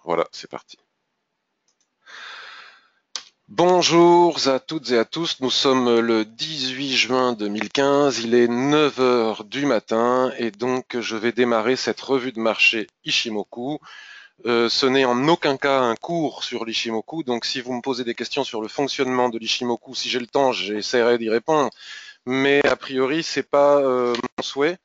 Voilà, c'est parti. Bonjour à toutes et à tous, nous sommes le 18 juin 2015, il est 9 heures du matin et donc je vais démarrer cette revue de marché Ishimoku. Ce n'est en aucun cas un cours sur l'Ishimoku, donc si vous me posez des questions sur le fonctionnement de l'Ishimoku, si j'ai le temps, j'essaierai d'y répondre, mais a priori c'est pas mon souhait.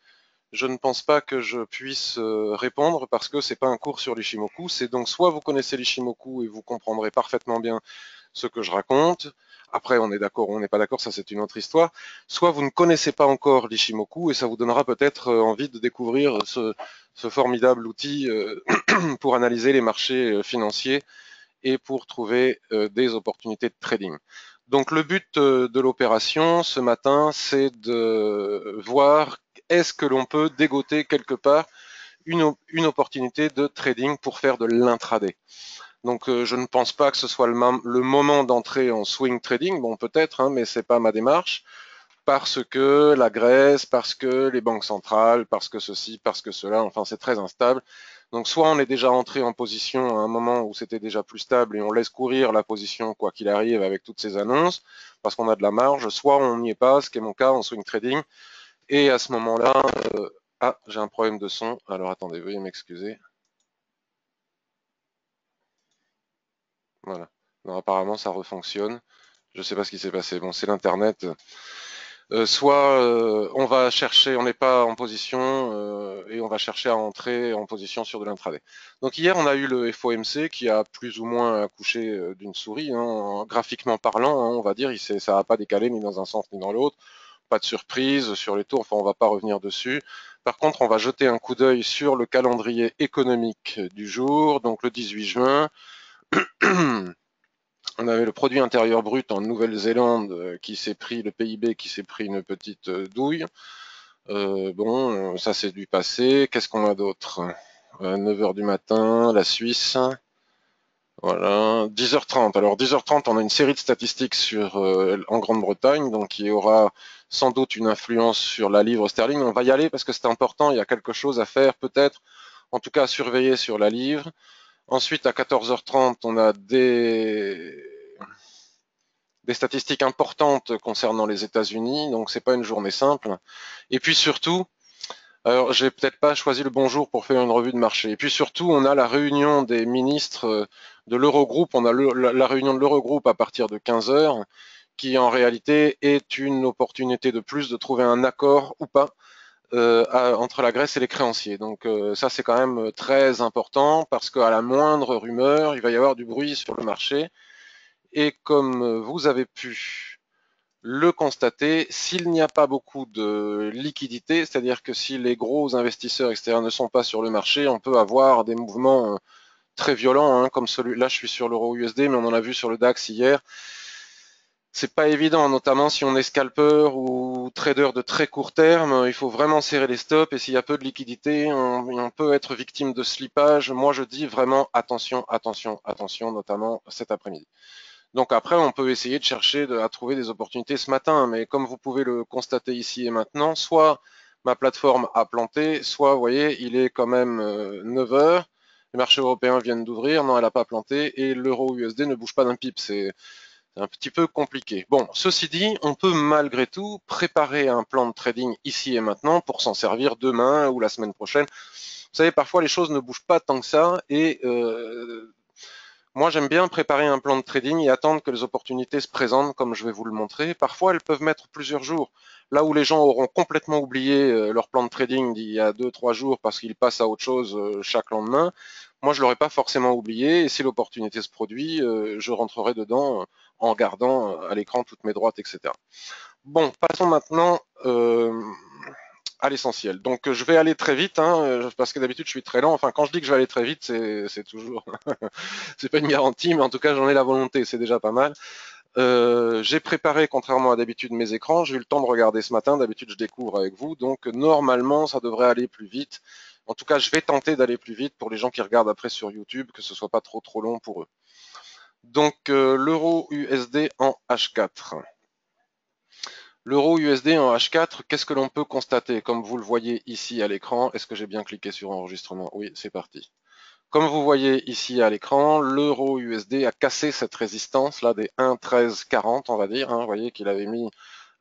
Je ne pense pas que je puisse répondre parce que c'est pas un cours sur l'Ishimoku. C'est donc soit vous connaissez l'Ishimoku et vous comprendrez parfaitement bien ce que je raconte. Après, on est d'accord ou on n'est pas d'accord, ça c'est une autre histoire. Soit vous ne connaissez pas encore l'Ishimoku et ça vous donnera peut-être envie de découvrir ce formidable outil pour analyser les marchés financiers et pour trouver des opportunités de trading. Donc le but de l'opération ce matin, c'est de voir est-ce que l'on peut dégoter quelque part une opportunité de trading pour faire de l'intraday. Donc je ne pense pas que ce soit le moment d'entrer en swing trading, bon peut-être, hein, mais c'est pas ma démarche, parce que la Grèce, parce que les banques centrales, parce que ceci, parce que cela, enfin c'est très instable. Donc soit on est déjà entré en position à un moment où c'était déjà plus stable et on laisse courir la position quoi qu'il arrive avec toutes ces annonces, parce qu'on a de la marge, soit on n'y est pas, ce qui est mon cas en swing trading, et à ce moment-là, ah j'ai un problème de son, alors attendez, veuillez m'excuser. Voilà. Non, apparemment, ça refonctionne. Je ne sais pas ce qui s'est passé. Bon, c'est l'Internet. Soit on va chercher, on n'est pas en position et on va chercher à entrer en position sur de l'intraday. Donc hier, on a eu le FOMC qui a plus ou moins accouché d'une souris, hein, graphiquement parlant, hein, on va dire. Ça n'a pas décalé ni dans un sens ni dans l'autre. Pas de surprise sur les taux. Enfin, on ne va pas revenir dessus. Par contre, on va jeter un coup d'œil sur le calendrier économique du jour, donc le 18 juin. On avait le produit intérieur brut en Nouvelle-Zélande qui s'est pris, le PIB qui s'est pris une petite douille. Bon, ça c'est du passé. Qu'est-ce qu'on a d'autre 9 heures du matin, la Suisse. Voilà, 10h30. Alors 10h30, on a une série de statistiques en Grande-Bretagne, donc qui aura sans doute une influence sur la livre sterling. On va y aller parce que c'est important, il y a quelque chose à faire peut-être, en tout cas à surveiller sur la livre. Ensuite, à 14h30, on a des statistiques importantes concernant les États-Unis, donc c'est pas une journée simple. Et puis surtout, alors j'ai peut-être pas choisi le bon jour pour faire une revue de marché. Et puis surtout, on a la réunion des ministres de l'Eurogroupe, on a la réunion de l'Eurogroupe à partir de 15 heures, qui en réalité est une opportunité de plus de trouver un accord ou pas entre la Grèce et les créanciers. Donc ça c'est quand même très important parce qu'à la moindre rumeur, il va y avoir du bruit sur le marché. Et comme vous avez pu le constater, s'il n'y a pas beaucoup de liquidité, c'est-à-dire que si les gros investisseurs extérieurs ne sont pas sur le marché, on peut avoir des mouvements très violents, hein, comme celui-là, je suis sur l'euro USD, mais on en a vu sur le DAX hier. C'est pas évident, notamment si on est scalper ou trader de très court terme, il faut vraiment serrer les stops et s'il y a peu de liquidité, on peut être victime de slippage. Moi, je dis vraiment attention, attention, attention, notamment cet après-midi. Donc après, on peut essayer de chercher à trouver des opportunités ce matin, mais comme vous pouvez le constater ici et maintenant, soit ma plateforme a planté, soit, vous voyez, il est quand même 9 heures, les marchés européens viennent d'ouvrir, non, elle n'a pas planté, et l'euro USD ne bouge pas d'un pip, c'est un petit peu compliqué. Bon, ceci dit, on peut malgré tout préparer un plan de trading ici et maintenant pour s'en servir demain ou la semaine prochaine. Vous savez, parfois les choses ne bougent pas tant que ça, et moi, j'aime bien préparer un plan de trading et attendre que les opportunités se présentent, comme je vais vous le montrer. Parfois, elles peuvent mettre plusieurs jours. Là où les gens auront complètement oublié leur plan de trading d'il y a 2, 3 jours parce qu'ils passent à autre chose chaque lendemain, moi, je l'aurais pas forcément oublié. Et si l'opportunité se produit, je rentrerai dedans en gardant à l'écran toutes mes droites, etc. Bon, passons maintenant à l'essentiel. Donc, je vais aller très vite, hein, parce que d'habitude, je suis très lent. Enfin, quand je dis que je vais aller très vite, c'est toujours c'est pas une garantie, mais en tout cas, j'en ai la volonté, c'est déjà pas mal. J'ai préparé, contrairement à d'habitude, mes écrans. J'ai eu le temps de regarder ce matin. D'habitude, je découvre avec vous. Donc, normalement, ça devrait aller plus vite. En tout cas, je vais tenter d'aller plus vite pour les gens qui regardent après sur YouTube, que ce soit pas trop long pour eux. Donc, l'euro USD en H4. L'euro USD en H4, qu'est-ce que l'on peut constater? Comme vous le voyez ici à l'écran, est-ce que j'ai bien cliqué sur enregistrement? Oui, c'est parti. Comme vous voyez ici à l'écran, l'euro USD a cassé cette résistance là des 1,1340, on va dire. Vous voyez qu'il avait mis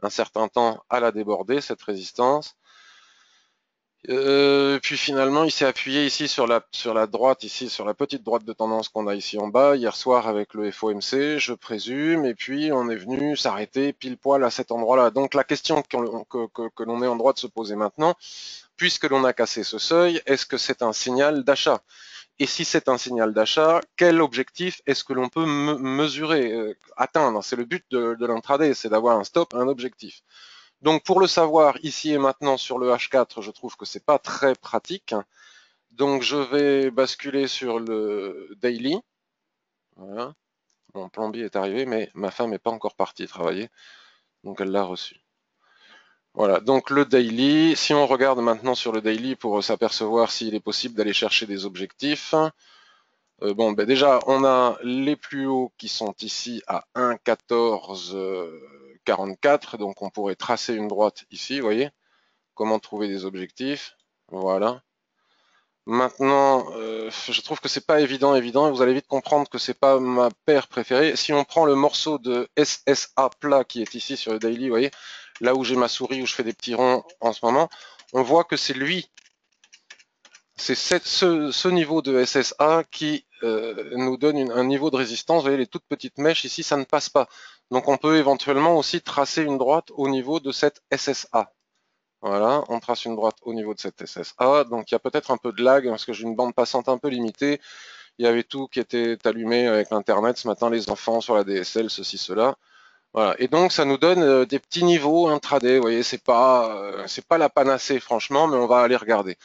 un certain temps à la déborder, cette résistance. Puis finalement, il s'est appuyé ici sur la droite, ici sur la petite droite de tendance qu'on a ici en bas, hier soir avec le FOMC, je présume, et puis on est venu s'arrêter pile poil à cet endroit-là. Donc la question que l'on est en droit de se poser maintenant, puisque l'on a cassé ce seuil, est-ce que c'est un signal d'achat? Et si c'est un signal d'achat, quel objectif est-ce que l'on peut mesurer, atteindre? C'est le but de l'intraday, c'est d'avoir un stop, un objectif. Donc pour le savoir ici et maintenant sur le H4, je trouve que c'est pas très pratique. Donc je vais basculer sur le daily. Voilà. Mon plan B est arrivé, mais ma femme n'est pas encore partie travailler, donc elle l'a reçu. Voilà, donc le daily, si on regarde maintenant sur le daily pour s'apercevoir s'il est possible d'aller chercher des objectifs, bon, ben déjà, on a les plus hauts qui sont ici à 1,1444, donc on pourrait tracer une droite ici, vous voyez, comment trouver des objectifs, voilà. Maintenant, je trouve que c'est pas évident, et vous allez vite comprendre que c'est pas ma paire préférée. Si on prend le morceau de SSA plat qui est ici sur le daily, vous voyez, là où j'ai ma souris, où je fais des petits ronds en ce moment, on voit que c'est lui, c'est ce niveau de SSA qui nous donne un niveau de résistance. Vous voyez, les toutes petites mèches ici, ça ne passe pas. Donc on peut éventuellement aussi tracer une droite au niveau de cette SSA. Voilà, on trace une droite au niveau de cette SSA. Donc il y a peut-être un peu de lag parce que j'ai une bande passante un peu limitée. Il y avait tout qui était allumé avec Internet ce matin, les enfants sur la DSL, ceci, cela. Voilà. Et donc ça nous donne des petits niveaux intraday. Vous voyez, c'est pas la panacée franchement, mais on va aller regarder.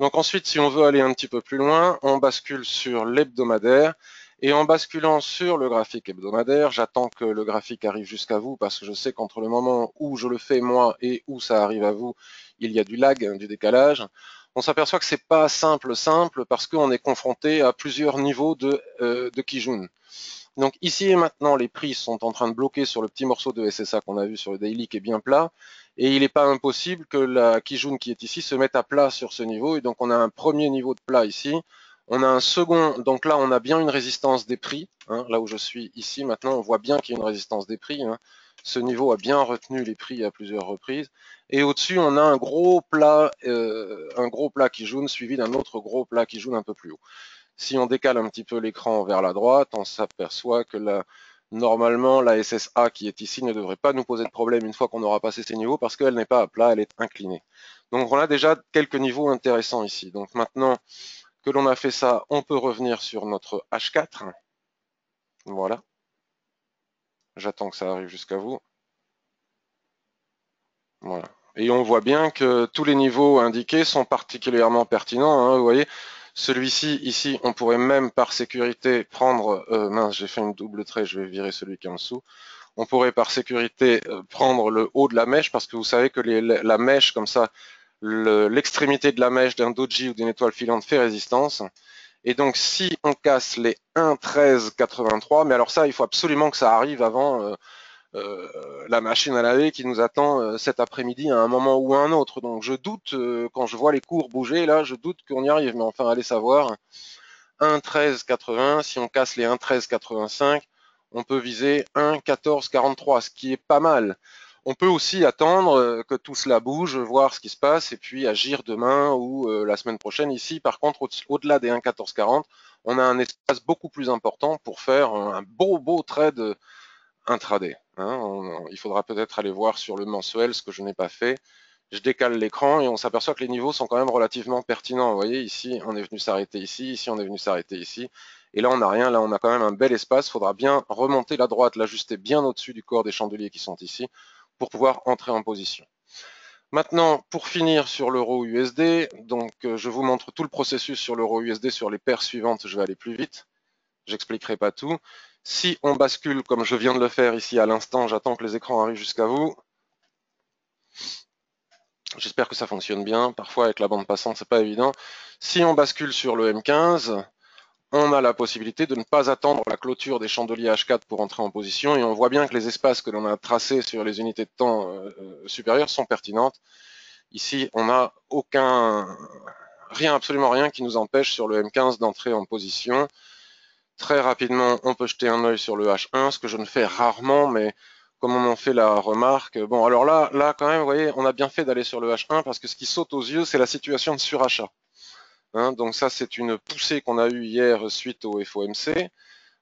Donc ensuite, si on veut aller un petit peu plus loin, on bascule sur l'hebdomadaire. Et en basculant sur le graphique hebdomadaire, j'attends que le graphique arrive jusqu'à vous parce que je sais qu'entre le moment où je le fais moi et où ça arrive à vous, il y a du lag, du décalage. On s'aperçoit que c'est pas simple parce qu'on est confronté à plusieurs niveaux de Kijun. Donc ici et maintenant, les prix sont en train de bloquer sur le petit morceau de SSA qu'on a vu sur le daily qui est bien plat. Et il n'est pas impossible que la Kijun qui est ici se mette à plat sur ce niveau. Et donc on a un premier niveau de plat ici. On a un second, donc là on a bien une résistance des prix. Là où je suis ici maintenant, on voit bien qu'il y a une résistance des prix. Ce niveau a bien retenu les prix à plusieurs reprises. Et au-dessus, on a un gros plat Kijun suivi d'un autre gros plat Kijun un peu plus haut. Si on décale un petit peu l'écran vers la droite, on s'aperçoit que normalement, la SSA qui est ici ne devrait pas nous poser de problème une fois qu'on aura passé ces niveaux parce qu'elle n'est pas à plat, elle est inclinée. Donc on a déjà quelques niveaux intéressants ici. Donc maintenant que l'on a fait ça, on peut revenir sur notre H4. Voilà. J'attends que ça arrive jusqu'à vous. Voilà. Et on voit bien que tous les niveaux indiqués sont particulièrement pertinents. Vous voyez, celui-ci, ici, on pourrait même par sécurité prendre... mince, j'ai fait une double trait, je vais virer celui qui est en dessous. On pourrait par sécurité prendre le haut de la mèche parce que vous savez que la mèche, comme ça, l'extrémité de la mèche d'un doji ou d'une étoile filante fait résistance. Et donc, si on casse les 1,1383, mais alors ça, il faut absolument que ça arrive avant la machine à laver qui nous attend cet après-midi à un moment ou à un autre. Donc je doute, quand je vois les cours bouger, là, je doute qu'on y arrive. Mais enfin, allez savoir. 1,1380, si on casse les 1,1385, on peut viser 1,1443, ce qui est pas mal. On peut aussi attendre que tout cela bouge, voir ce qui se passe et puis agir demain ou la semaine prochaine. Ici, par contre, au-delà des 1,1440, on a un espace beaucoup plus important pour faire un beau trade intraday. Il faudra peut-être aller voir sur le mensuel, ce que je n'ai pas fait. Je décale l'écran et on s'aperçoit que les niveaux sont quand même relativement pertinents. Vous voyez, ici, on est venu s'arrêter ici, on est venu s'arrêter ici. Et là, on n'a rien. Là, on a quand même un bel espace. Il faudra bien remonter la droite, l'ajuster bien au-dessus du corps des chandeliers qui sont ici pour pouvoir entrer en position. Maintenant, pour finir sur l'euro USD, donc je vous montre tout le processus sur l'euro USD sur les paires suivantes. Je vais aller plus vite. J'expliquerai pas tout. Si on bascule comme je viens de le faire ici à l'instant, j'attends que les écrans arrivent jusqu'à vous. J'espère que ça fonctionne bien. Parfois, avec la bande passante, c'est pas évident. Si on bascule sur le M15, on a la possibilité de ne pas attendre la clôture des chandeliers H4 pour entrer en position. Et on voit bien que les espaces que l'on a tracés sur les unités de temps supérieures sont pertinentes. Ici, on n'a rien, absolument rien qui nous empêche sur le M15 d'entrer en position. Très rapidement, on peut jeter un œil sur le H1, ce que je ne fais rarement, mais comme on en fait la remarque, bon, alors là, quand même, vous voyez, on a bien fait d'aller sur le H1 parce que ce qui saute aux yeux, c'est la situation de surachat. Hein, donc ça, c'est une poussée qu'on a eue hier suite au FOMC.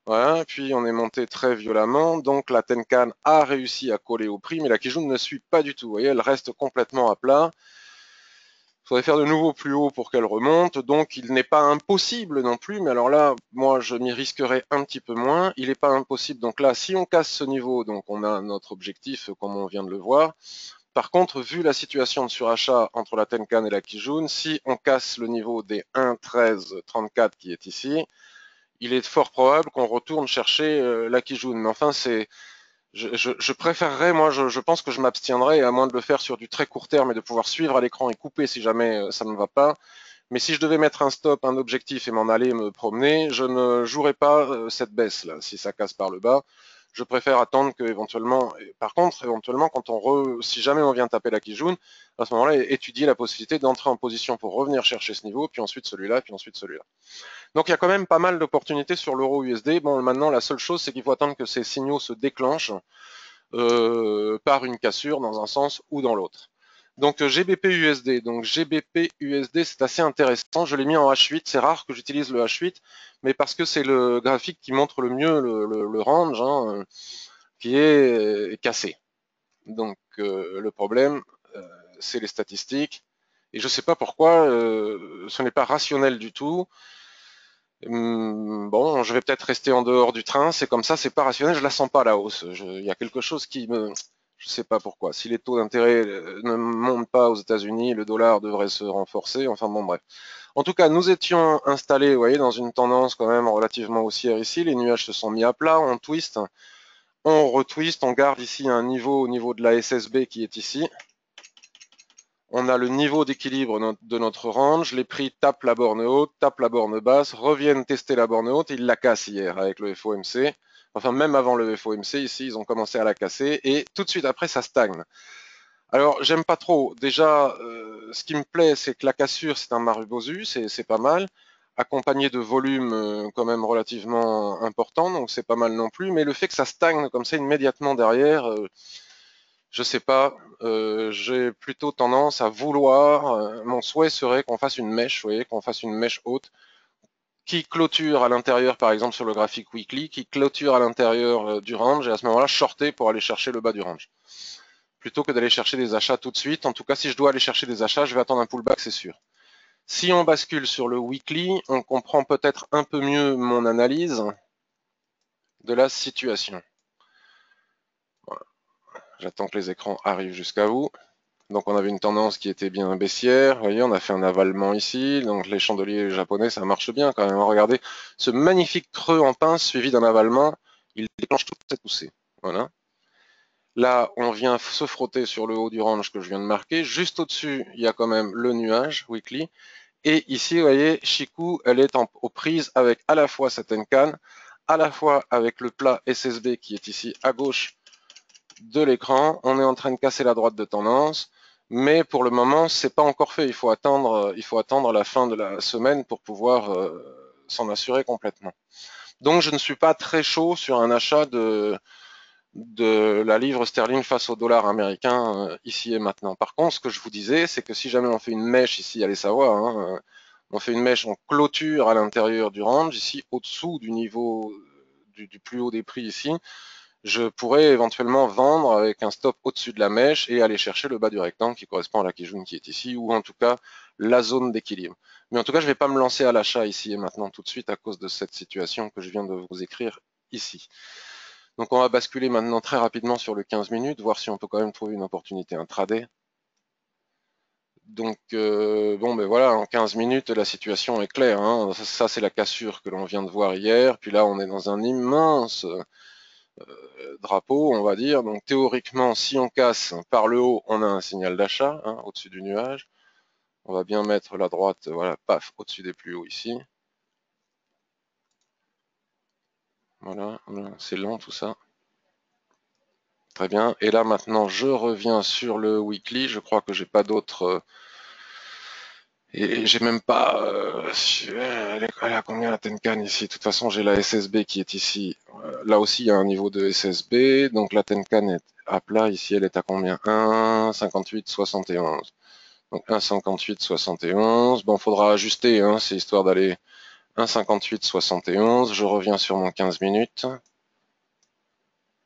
Voilà, puis on est monté très violemment, donc la Tenkan a réussi à coller au prix, mais la Kijun ne suit pas du tout. Vous voyez, elle reste complètement à plat. Il faudrait faire de nouveau plus haut pour qu'elle remonte, donc il n'est pas impossible non plus, mais alors là, moi je m'y risquerais un petit peu moins. Il n'est pas impossible, donc là, si on casse ce niveau, donc on a notre objectif comme on vient de le voir. Par contre, vu la situation de surachat entre la Tenkan et la Kijun, si on casse le niveau des 1,1334 qui est ici, il est fort probable qu'on retourne chercher la Kijun. Mais enfin, je préférerais, moi, je pense que je m'abstiendrai, à moins de le faire sur du très court terme et de pouvoir suivre à l'écran et couper si jamais ça ne va pas. Mais si je devais mettre un stop, un objectif et m'en aller me promener, je ne jouerais pas cette baisse là. Si ça casse par le bas, je préfère attendre que éventuellement. Par contre, éventuellement, si jamais on vient taper la Kijun, à ce moment-là, étudier la possibilité d'entrer en position pour revenir chercher ce niveau, puis ensuite celui-là, puis ensuite celui-là. Donc il y a quand même pas mal d'opportunités sur l'euro USD. Bon, maintenant la seule chose, c'est qu'il faut attendre que ces signaux se déclenchent par une cassure dans un sens ou dans l'autre. Donc GBP USD. Donc GBP USD, c'est assez intéressant. Je l'ai mis en H8. C'est rare que j'utilise le H8, mais parce que c'est le graphique qui montre le mieux le range, hein, qui est cassé. Donc le problème, c'est les statistiques. Et je ne sais pas pourquoi, ce n'est pas rationnel du tout. Bon, je vais peut-être rester en dehors du train. C'est comme ça, c'est pas rationnel. Je la sens pas la hausse. Il y a quelque chose qui me, je sais pas pourquoi. Si les taux d'intérêt ne montent pas aux États-Unis, le dollar devrait se renforcer. Enfin bon, bref. En tout cas, nous étions installés, vous voyez, dans une tendance quand même relativement haussière ici. Les nuages se sont mis à plat. On twist, on retwist, on garde ici un niveau au niveau de la SSB qui est ici. On a le niveau d'équilibre de notre range, les prix tapent la borne haute, tapent la borne basse, reviennent tester la borne haute, ils la cassent hier avec le FOMC. Enfin, même avant le FOMC, ici, ils ont commencé à la casser et tout de suite après, ça stagne. Alors, j'aime pas trop. Déjà, ce qui me plaît, c'est que la cassure, c'est un Marubozu, c'est pas mal, accompagné de volumes quand même relativement importants, donc c'est pas mal non plus. Mais le fait que ça stagne comme ça immédiatement derrière, je sais pas, j'ai plutôt tendance à vouloir, mon souhait serait qu'on fasse une mèche, vous voyez, qu'on fasse une mèche haute, qui clôture à l'intérieur, par exemple sur le graphique weekly, qui clôture à l'intérieur du range, et à ce moment-là, shorter pour aller chercher le bas du range. Plutôt que d'aller chercher des achats tout de suite, en tout cas, si je dois aller chercher des achats, je vais attendre un pullback, c'est sûr. Si on bascule sur le weekly, on comprend peut-être un peu mieux mon analyse de la situation. Voilà. J'attends que les écrans arrivent jusqu'à vous. Donc on avait une tendance qui était bien baissière, vous voyez, on a fait un avalement ici, donc les chandeliers japonais, ça marche bien quand même. Regardez, ce magnifique creux en pince suivi d'un avalement, il déclenche toute cette poussée. Voilà. Là, on vient se frotter sur le haut du range que je viens de marquer. Juste au-dessus, il y a quand même le nuage weekly. Et ici, vous voyez, Shiku, elle est aux prises avec à la fois cette Tenkan, à la fois avec le plat SSB qui est ici à gauche de l'écran. On est en train de casser la droite de tendance, mais pour le moment, c'est pas encore fait. Il faut attendre la fin de la semaine pour pouvoir s'en assurer complètement. Donc, je ne suis pas très chaud sur un achat de la livre sterling face au dollar américain ici et maintenant. Par contre, ce que je vous disais, c'est que si jamais on fait une mèche ici, allez savoir, hein, on fait une mèche, on clôture à l'intérieur du range, ici au-dessous du niveau du plus haut des prix ici, je pourrais éventuellement vendre avec un stop au-dessus de la mèche et aller chercher le bas du rectangle qui correspond à la Kijun qui est ici, ou en tout cas la zone d'équilibre. Mais en tout cas, je ne vais pas me lancer à l'achat ici et maintenant tout de suite à cause de cette situation que je viens de vous écrire ici. Donc on va basculer maintenant très rapidement sur le 15 minutes, voir si on peut quand même trouver une opportunité intraday. Donc bon ben voilà, en 15 minutes la situation est claire, hein. Ça c'est la cassure que l'on vient de voir hier, puis là on est dans un immense drapeau, on va dire. Donc théoriquement, si on casse par le haut, on a un signal d'achat hein, au-dessus du nuage. On va bien mettre la droite, voilà, paf, au-dessus des plus hauts ici. Voilà, voilà, c'est lent tout ça. Très bien. Et là maintenant, je reviens sur le weekly. Je crois que j'ai pas d'autres Et j'ai même pas... elle est à combien la Tenkan ici? De toute façon, j'ai la SSB qui est ici. Là aussi, il y a un niveau de SSB. Donc la Tenkan est à plat. Ici, elle est à combien? 1,58,71. Donc 1,58,71. Bon, faudra ajuster, hein, c'est histoire d'aller 1,58,71. Je reviens sur mon 15 minutes.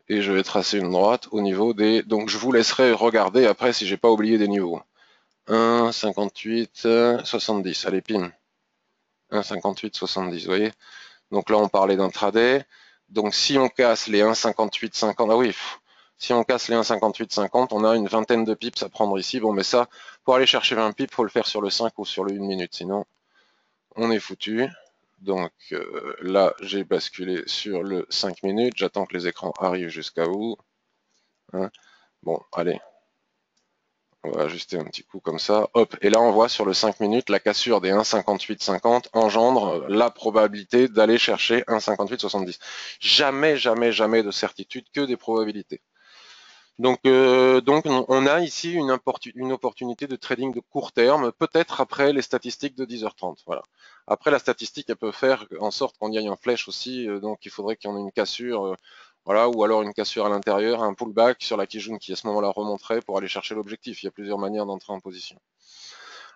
Et je vais tracer une droite au niveau des... Donc je vous laisserai regarder après si j'ai pas oublié des niveaux. 1,58, 70. Allez, pim. 1,58, 70, vous voyez. Donc là, on parlait d'intraday. Donc si on casse les 1,58, 50, ah oui, si on casse les 1,58, 50, on a une vingtaine de pips à prendre ici. Bon, mais ça, pour aller chercher 20 pips, faut le faire sur le 5 ou sur le 1 minute, sinon on est foutu. Donc là, j'ai basculé sur le 5 minutes. J'attends que les écrans arrivent jusqu'à vous. Hein. Bon, allez, on va ajuster un petit coup comme ça. Hop, et là on voit sur le 5 minutes, la cassure des 1,58,50 engendre la probabilité d'aller chercher 1,58,70. Jamais, jamais, jamais de certitude, que des probabilités. Donc on a ici une opportunité de trading de court terme, peut-être après les statistiques de 10h30. Voilà. Après, la statistique, elle peut faire en sorte qu'on y aille en flèche aussi, donc il faudrait qu'il y en ait une cassure, voilà, ou alors une cassure à l'intérieur, un pullback sur la Kijun qui à ce moment-là remonterait pour aller chercher l'objectif. Il y a plusieurs manières d'entrer en position.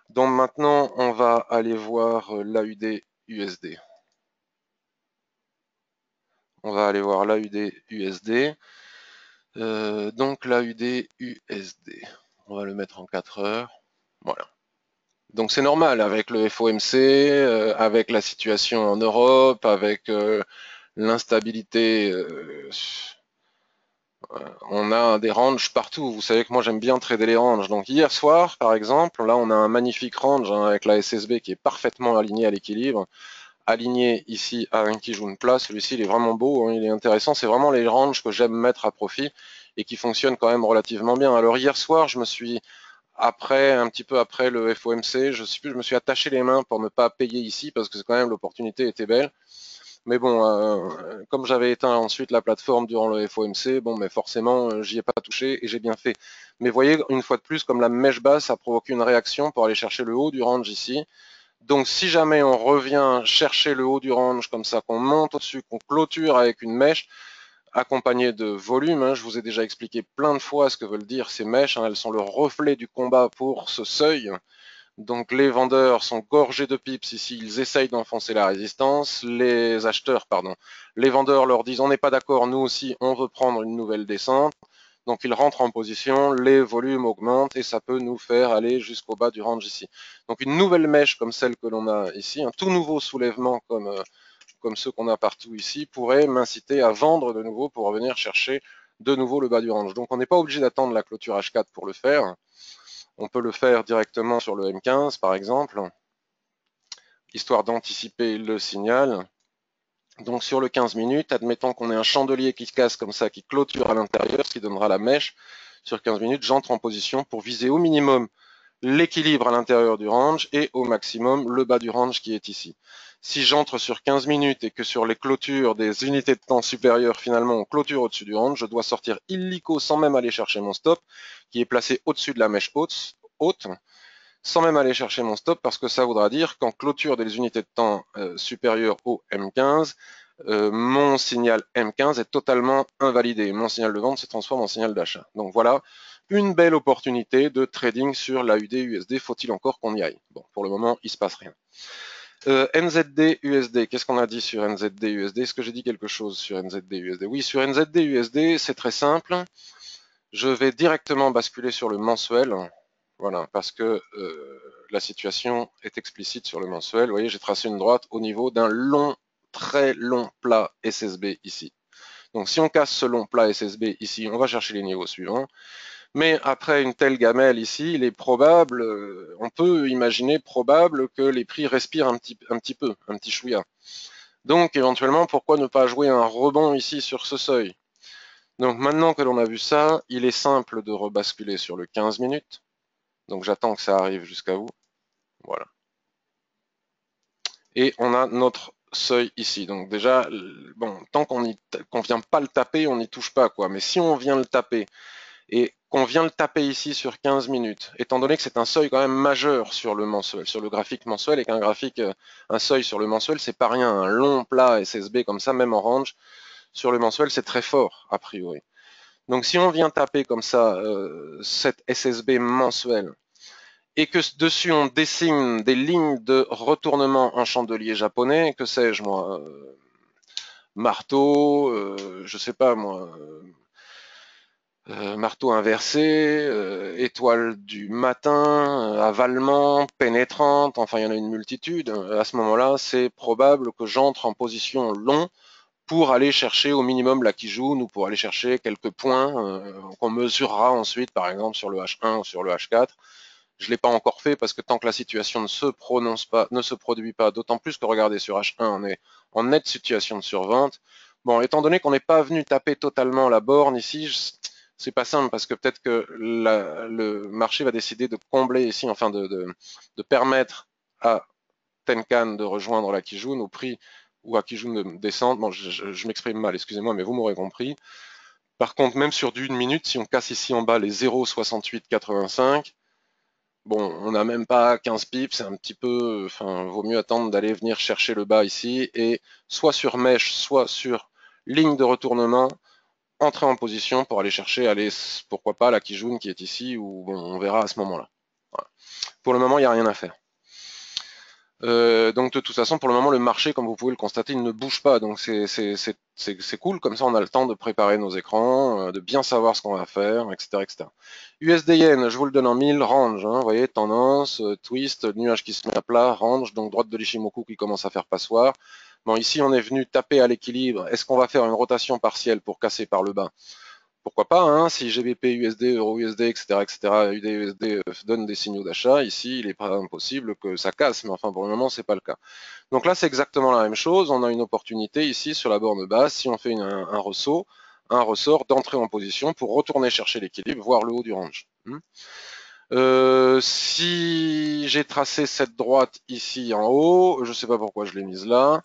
Donc maintenant, on va aller voir l'AUD USD. On va aller voir l'AUD USD. Donc l'AUD USD. On va le mettre en 4 heures. Voilà. Donc c'est normal avec le FOMC, avec la situation en Europe, avec l'instabilité. On a des ranges partout. Vous savez que moi j'aime bien trader les ranges. Donc hier soir, par exemple, là on a un magnifique range hein, avec la SSB qui est parfaitement alignée à l'équilibre, aligné ici à un Kijun plat. Celui-ci il est vraiment beau, hein, il est intéressant. C'est vraiment les ranges que j'aime mettre à profit et qui fonctionnent quand même relativement bien. Alors hier soir, je me suis un petit peu après le FOMC, je me suis attaché les mains pour ne pas payer ici parce que quand même l'opportunité était belle. Mais bon, comme j'avais éteint ensuite la plateforme durant le FOMC, bon, mais forcément, j'y ai pas touché et j'ai bien fait. Mais vous voyez, une fois de plus, comme la mèche basse a provoqué une réaction pour aller chercher le haut du range ici. Donc, si jamais on revient chercher le haut du range comme ça, qu'on monte au-dessus, qu'on clôture avec une mèche accompagnée de volume, hein, je vous ai déjà expliqué plein de fois ce que veulent dire ces mèches. Hein, elles sont le reflet du combat pour ce seuil. Donc les vendeurs sont gorgés de pips ici, ils essayent d'enfoncer la résistance. Les acheteurs, pardon, les vendeurs leur disent on n'est pas d'accord, nous aussi on veut prendre une nouvelle descente. Donc ils rentrent en position, les volumes augmentent et ça peut nous faire aller jusqu'au bas du range ici. Donc une nouvelle mèche comme celle que l'on a ici, un tout nouveau soulèvement comme ceux qu'on a partout ici, pourrait m'inciter à vendre de nouveau pour revenir chercher de nouveau le bas du range. Donc on n'est pas obligé d'attendre la clôture H4 pour le faire. On peut le faire directement sur le M15 par exemple, histoire d'anticiper le signal. Donc sur le 15 minutes, admettons qu'on ait un chandelier qui se casse comme ça, qui clôture à l'intérieur, ce qui donnera la mèche. Sur 15 minutes, j'entre en position pour viser au minimum l'équilibre à l'intérieur du range et au maximum le bas du range qui est ici. Si j'entre sur 15 minutes et que sur les clôtures des unités de temps supérieures, finalement, on clôture au-dessus du range, je dois sortir illico sans même aller chercher mon stop, qui est placé au-dessus de la mèche haute, sans même aller chercher mon stop, parce que ça voudra dire qu'en clôture des unités de temps supérieures au M15, mon signal M15 est totalement invalidé. Mon signal de vente se transforme en signal d'achat. Donc voilà, une belle opportunité de trading sur l'AUD USD. Faut-il encore qu'on y aille? Bon, pour le moment, il se passe rien. NZD USD, qu'est-ce qu'on a dit sur NZD USD? Est-ce que j'ai dit quelque chose sur NZD USD? Oui, sur NZD USD, c'est très simple. Je vais directement basculer sur le mensuel. Voilà, parce que la situation est explicite sur le mensuel. Vous voyez, j'ai tracé une droite au niveau d'un long, très long plat SSB ici. Donc si on casse ce long plat SSB ici, on va chercher les niveaux suivants. Mais après une telle gamelle ici, il est probable, on peut imaginer probable que les prix respirent un petit peu, un petit chouïa. Donc éventuellement, pourquoi ne pas jouer un rebond ici sur ce seuil? Donc maintenant que l'on a vu ça, il est simple de rebasculer sur le 15 minutes. Donc j'attends que ça arrive jusqu'à vous. Voilà. Et on a notre seuil ici. Donc déjà, bon, tant qu'on ne vient pas le taper, on n'y touche pas, quoi. Mais si on vient le taper et qu'on vient le taper ici sur 15 minutes, étant donné que c'est un seuil quand même majeur sur le mensuel, sur le graphique mensuel, et qu'un graphique, un seuil sur le mensuel, c'est pas rien, un long plat SSB comme ça, même en range, sur le mensuel, c'est très fort, a priori. Donc si on vient taper comme ça cette SSB mensuelle, et que dessus on dessine des lignes de retournement en chandelier japonais, que sais-je moi, marteau, je sais pas moi, marteau inversé, étoile du matin, avalement, pénétrante, enfin il y en a une multitude. À ce moment-là, c'est probable que j'entre en position long pour aller chercher au minimum la Kijun ou pour aller chercher quelques points qu'on mesurera ensuite, par exemple sur le H1 ou sur le H4. Je ne l'ai pas encore fait parce que tant que la situation ne se prononce pas, ne se produit pas, d'autant plus que regardez sur H1, on est en nette situation de survente. Bon, étant donné qu'on n'est pas venu taper totalement la borne ici, c'est pas simple parce que peut-être que le marché va décider de combler ici, enfin de permettre à Tenkan de rejoindre la Kijun au prix ou à Kijun de descendre. Bon, je m'exprime mal, excusez-moi, mais vous m'aurez compris. Par contre, même sur d'une minute, si on casse ici en bas les 0,6885, bon, on n'a même pas 15 pips, c'est un petit peu, enfin, vaut mieux attendre d'aller venir chercher le bas ici et soit sur mèche, soit sur ligne de retournement, entrer en position pour aller chercher, aller, pourquoi pas, la Kijun qui est ici, ou bon, on verra à ce moment-là. Voilà. Pour le moment, il n'y a rien à faire. Donc de toute façon, pour le moment, le marché, comme vous pouvez le constater, il ne bouge pas. Donc c'est cool, comme ça on a le temps de préparer nos écrans, de bien savoir ce qu'on va faire, etc., etc. USD Yen, je vous le donne en 1000, range, hein, vous voyez, tendance, twist, nuage qui se met à plat, range, donc droite de l'Ishimoku qui commence à faire passoire. Bon, ici on est venu taper à l'équilibre. Est-ce qu'on va faire une rotation partielle pour casser par le bas? Pourquoi pas, hein, si GBP, USD, Euro USD, etc., UD, USD donnent des signaux d'achat, ici, il n'est pas impossible que ça casse, mais enfin, pour le moment, c'est pas le cas. Donc là, c'est exactement la même chose. On a une opportunité ici sur la borne basse, si on fait un ressort d'entrée en position pour retourner chercher l'équilibre, voir le haut du range. Si j'ai tracé cette droite ici en haut, je ne sais pas pourquoi je l'ai mise là.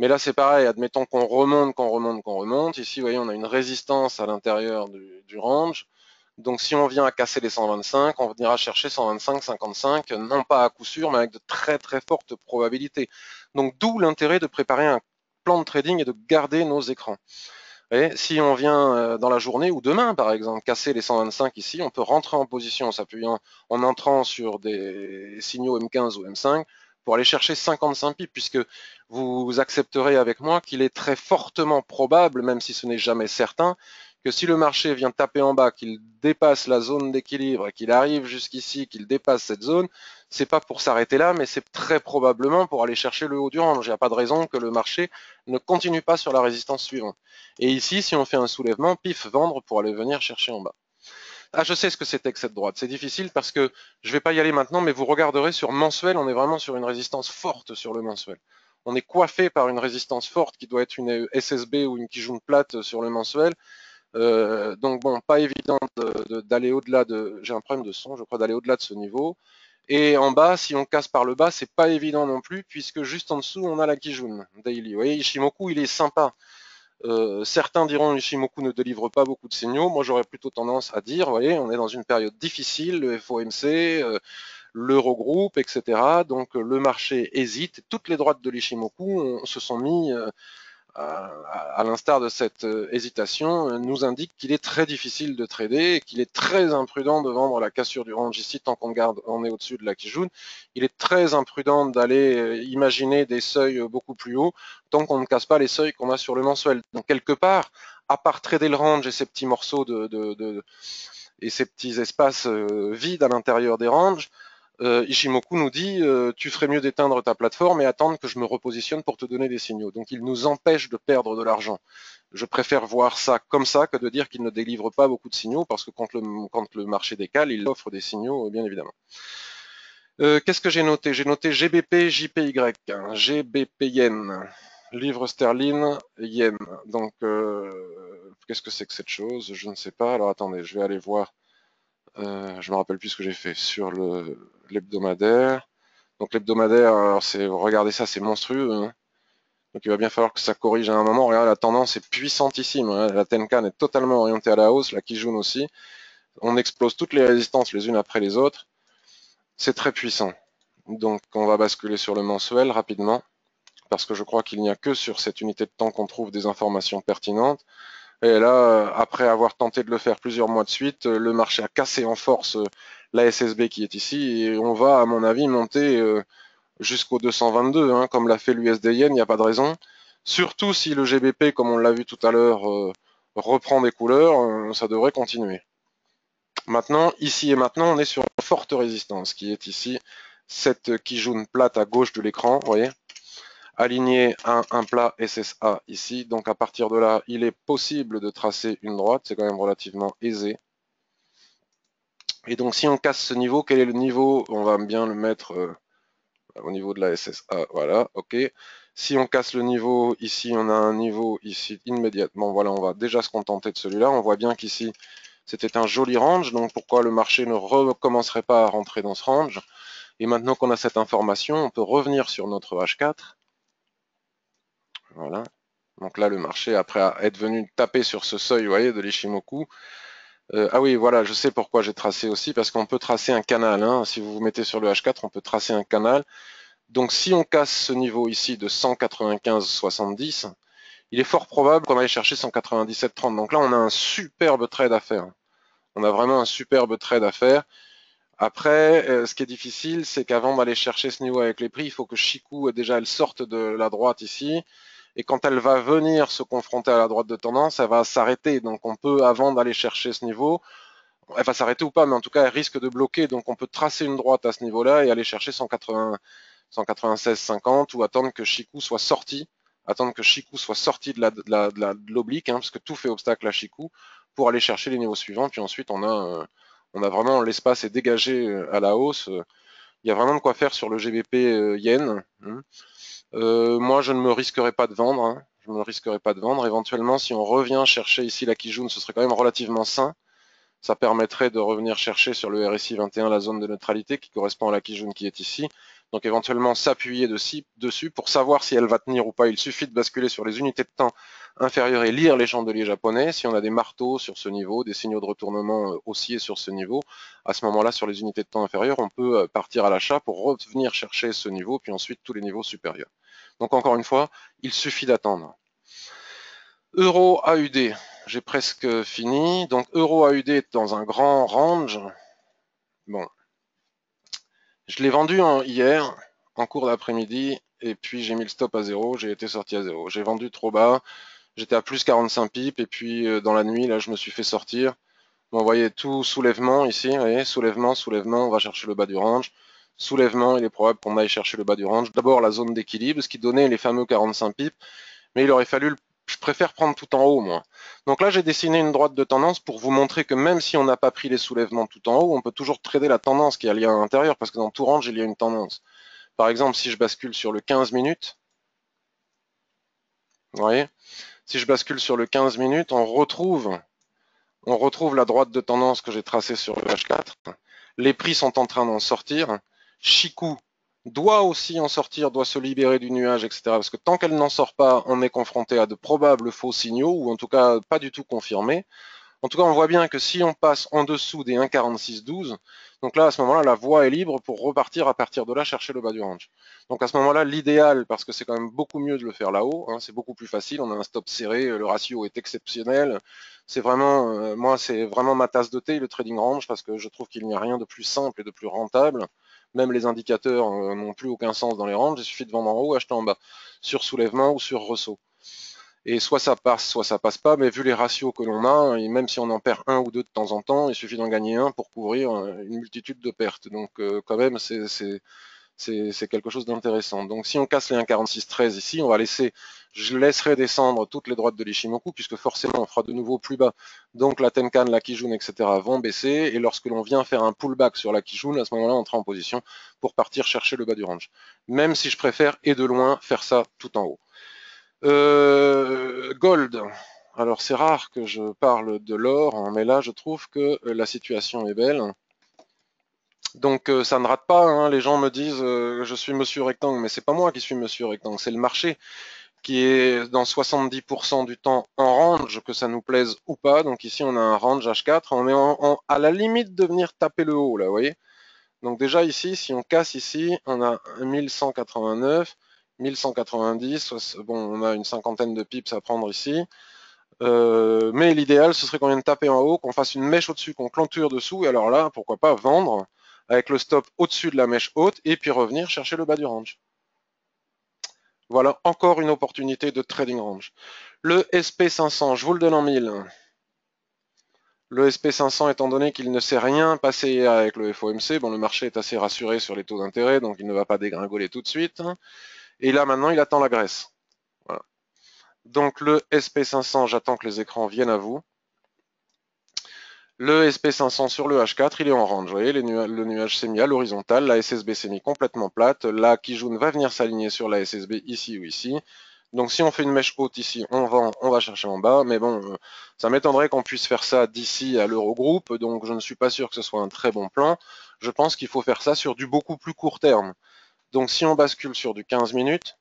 Mais là, c'est pareil, admettons qu'on remonte, qu'on remonte, qu'on remonte. Ici, vous voyez, on a une résistance à l'intérieur du range. Donc, si on vient à casser les 125, on venira chercher 125, 55, non pas à coup sûr, mais avec de très très fortes probabilités. Donc, d'où l'intérêt de préparer un plan de trading et de garder nos écrans. Et si on vient dans la journée ou demain, par exemple, casser les 125 ici, on peut rentrer en position en s'appuyant, en entrant sur des signaux M15 ou M5 pour aller chercher 55 pips, puisque vous accepterez avec moi qu'il est très fortement probable, même si ce n'est jamais certain, que si le marché vient taper en bas, qu'il dépasse la zone d'équilibre, qu'il arrive jusqu'ici, qu'il dépasse cette zone, c'est pas pour s'arrêter là, mais c'est très probablement pour aller chercher le haut du range. Il n'y a pas de raison que le marché ne continue pas sur la résistance suivante. Et ici, si on fait un soulèvement, pif, vendre pour aller venir chercher en bas. Ah, je sais ce que c'était que cette droite. C'est difficile parce que je ne vais pas y aller maintenant, mais vous regarderez sur mensuel, on est vraiment sur une résistance forte sur le mensuel. On est coiffé par une résistance forte qui doit être une SSB ou une Kijun plate sur le mensuel. Donc bon, pas évident d'aller au-delà de. J'ai un problème de son, je crois, d'aller au-delà de ce niveau. Et en bas, si on casse par le bas, c'est pas évident non plus, puisque juste en dessous, on a la Kijun Daily. Vous voyez, Ishimoku, il est sympa. Certains diront Ishimoku ne délivre pas beaucoup de signaux. Moi, j'aurais plutôt tendance à dire, vous voyez, on est dans une période difficile, le FOMC, l'Eurogroupe, etc. Donc, le marché hésite. Toutes les droites de l'Ishimoku se sont mis à l'instar de cette hésitation, nous indique qu'il est très difficile de trader et qu'il est très imprudent de vendre la cassure du range ici tant qu'on garde, on est au-dessus de la Kijun. Il est très imprudent d'aller imaginer des seuils beaucoup plus hauts tant qu'on ne casse pas les seuils qu'on a sur le mensuel. Donc quelque part, à part trader le range et ces petits morceaux et ces petits espaces vides à l'intérieur des ranges, Ishimoku nous dit tu ferais mieux d'éteindre ta plateforme et attendre que je me repositionne pour te donner des signaux. Donc il nous empêche de perdre de l'argent. Je préfère voir ça comme ça que de dire qu'il ne délivre pas beaucoup de signaux parce que quand le marché décale, il offre des signaux, bien évidemment. Qu'est-ce que j'ai noté? J'ai noté GBP, JPY, hein, GBP Yen, livre sterling, Yen. Donc, qu'est-ce que c'est que cette chose? Je ne sais pas. Alors attendez, je vais aller voir. Je me rappelle plus ce que j'ai fait sur l'hebdomadaire. Donc l'hebdomadaire, alors regardez ça, c'est monstrueux, hein. Donc il va bien falloir que ça corrige à un moment. Regardez, la tendance est puissantissime, hein. La Tenkan est totalement orientée à la hausse, la Kijun aussi. On explose toutes les résistances les unes après les autres. C'est très puissant. Donc on va basculer sur le mensuel rapidement, parce que je crois qu'il n'y a que sur cette unité de temps qu'on trouve des informations pertinentes. Et là, après avoir tenté de le faire plusieurs mois de suite, le marché a cassé en force la SSB qui est ici, et on va, à mon avis, monter jusqu'au 222, hein, comme l'a fait l'USD Yen, il n'y a pas de raison. Surtout si le GBP, comme on l'a vu tout à l'heure, reprend des couleurs, ça devrait continuer. Maintenant, ici et maintenant, on est sur une forte résistance qui est ici, cette Kijun plate à gauche de l'écran, vous voyez, aligné à un plat SSA ici. Donc à partir de là, il est possible de tracer une droite, c'est quand même relativement aisé. Et donc si on casse ce niveau, quel est le niveau? On va bien le mettre au niveau de la SSA, voilà, ok. Si on casse le niveau, ici on a un niveau ici immédiatement, voilà, on va déjà se contenter de celui-là. On voit bien qu'ici c'était un joli range, donc pourquoi le marché ne recommencerait pas à rentrer dans ce range? Et maintenant qu'on a cette information, on peut revenir sur notre H4, voilà. Donc là, le marché, après être venu taper sur ce seuil, vous voyez, de l'Ishimoku, ah oui, voilà, je sais pourquoi j'ai tracé aussi, parce qu'on peut tracer un canal, hein. Si vous vous mettez sur le H4, on peut tracer un canal. Donc si on casse ce niveau ici de 195,70, il est fort probable qu'on aille chercher 197,30. Donc là, on a un superbe trade à faire. On a vraiment un superbe trade à faire. Après, ce qui est difficile, c'est qu'avant d'aller chercher ce niveau avec les prix, il faut que Chikou, déjà, elle sorte de la droite ici. Et quand elle va venir se confronter à la droite de tendance, elle va s'arrêter. Donc on peut, avant d'aller chercher ce niveau, elle va s'arrêter ou pas, mais en tout cas, elle risque de bloquer. Donc on peut tracer une droite à ce niveau-là et aller chercher 180, 196,50 ou attendre que Chikou soit sorti. Attendre que Chikou soit sorti de l'oblique, hein, parce que tout fait obstacle à Chikou, pour aller chercher les niveaux suivants. Puis ensuite, on a vraiment l'espace est dégagé à la hausse. Il y a vraiment de quoi faire sur le GBP yen. Hein. Moi, je ne me risquerai pas de vendre. Hein. Je ne me risquerai pas de vendre. Éventuellement, si on revient chercher ici la Kijun, ce serait quand même relativement sain. Ça permettrait de revenir chercher sur le RSI 21 la zone de neutralité qui correspond à la Kijun qui est ici. Donc éventuellement s'appuyer dessus pour savoir si elle va tenir ou pas. Il suffit de basculer sur les unités de temps inférieures et lire les chandeliers japonais. Si on a des marteaux sur ce niveau, des signaux de retournement haussiers sur ce niveau, à ce moment-là, sur les unités de temps inférieures, on peut partir à l'achat pour revenir chercher ce niveau, puis ensuite tous les niveaux supérieurs. Donc encore une fois, il suffit d'attendre. Euro AUD, j'ai presque fini. Donc Euro AUD est dans un grand range. Bon, je l'ai vendu hier, en cours d'après-midi, et puis j'ai mis le stop à 0, j'ai été sorti à 0. J'ai vendu trop bas, j'étais à plus 45 pips, et puis dans la nuit, là, je me suis fait sortir. Bon, vous voyez, tout soulèvement ici, vous voyez, soulèvement, soulèvement, on va chercher le bas du range. Soulèvement, il est probable qu'on aille chercher le bas du range. D'abord la zone d'équilibre, ce qui donnait les fameux 45 pips, mais il aurait fallu, je préfère prendre tout en haut, moi. Donc là, j'ai dessiné une droite de tendance pour vous montrer que même si on n'a pas pris les soulèvements tout en haut, on peut toujours trader la tendance qui est liée à l'intérieur, parce que dans tout range, il y a une tendance. Par exemple, si je bascule sur le 15 minutes, vous voyez, si je bascule sur le 15 minutes, on retrouve la droite de tendance que j'ai tracée sur le H4. Les prix sont en train d'en sortir. Chikou doit aussi en sortir, doit se libérer du nuage, etc. Parce que tant qu'elle n'en sort pas, on est confronté à de probables faux signaux, ou en tout cas pas du tout confirmés. En tout cas, on voit bien que si on passe en dessous des 1,4612, donc là, à ce moment-là, la voie est libre pour repartir à partir de là chercher le bas du range. Donc à ce moment-là, l'idéal, parce que c'est quand même beaucoup mieux de le faire là-haut, hein, c'est beaucoup plus facile, on a un stop serré, le ratio est exceptionnel. C'est vraiment, moi, c'est vraiment ma tasse de thé, le trading range, parce que je trouve qu'il n'y a rien de plus simple et de plus rentable. Même les indicateurs n'ont plus aucun sens dans les ranges, il suffit de vendre en haut, acheter en bas, sur soulèvement ou sur ressaut. Et soit ça passe pas, mais vu les ratios que l'on a, et même si on en perd un ou deux de temps en temps, il suffit d'en gagner un pour couvrir une multitude de pertes. Donc quand même, c'est quelque chose d'intéressant. Donc si on casse les 1,4613 ici, je laisserai descendre toutes les droites de l'Ishimoku, puisque forcément on fera de nouveau plus bas. Donc la Tenkan, la Kijun, etc. vont baisser, et lorsque l'on vient faire un pullback sur la Kijun, à ce moment-là, on sera en position pour partir chercher le bas du range. Même si je préfère, et de loin, faire ça tout en haut. Gold. Alors c'est rare que je parle de l'or, hein, mais là je trouve que la situation est belle. Donc ça ne rate pas, hein. Les gens me disent je suis Monsieur Rectangle, mais c'est pas moi qui suis Monsieur Rectangle, c'est le marché qui est dans 70% du temps en range, que ça nous plaise ou pas. Donc ici, on a un range H4. On est à la limite de venir taper le haut, là, vous voyez. Donc déjà ici, si on casse ici, on a 1189, 1190. Bon, on a une cinquantaine de pips à prendre ici. Mais l'idéal, ce serait qu'on vienne taper en haut, qu'on fasse une mèche au-dessus, qu'on clôture dessous. Et alors là, pourquoi pas vendre avec le stop au-dessus de la mèche haute et puis revenir chercher le bas du range. Voilà encore une opportunité de trading range. Le SP500, je vous le donne en 1000. Le SP500, étant donné qu'il ne s'est rien passé avec le FOMC, bon, le marché est assez rassuré sur les taux d'intérêt, donc il ne va pas dégringoler tout de suite. Et là, maintenant, il attend la graisse. Voilà. Donc le SP500, j'attends que les écrans viennent à vous. Le SP500 sur le H4, il est en range. Vous voyez, le nuage s'est mis à l'horizontale, la SSB s'est mis complètement plate. La Kijun va venir s'aligner sur la SSB ici ou ici. Donc si on fait une mèche haute ici, on vend, on va chercher en bas. Mais bon, ça m'étonnerait qu'on puisse faire ça d'ici à l'Eurogroupe. Donc je ne suis pas sûr que ce soit un très bon plan. Je pense qu'il faut faire ça sur du beaucoup plus court terme. Donc si on bascule sur du 15 minutes,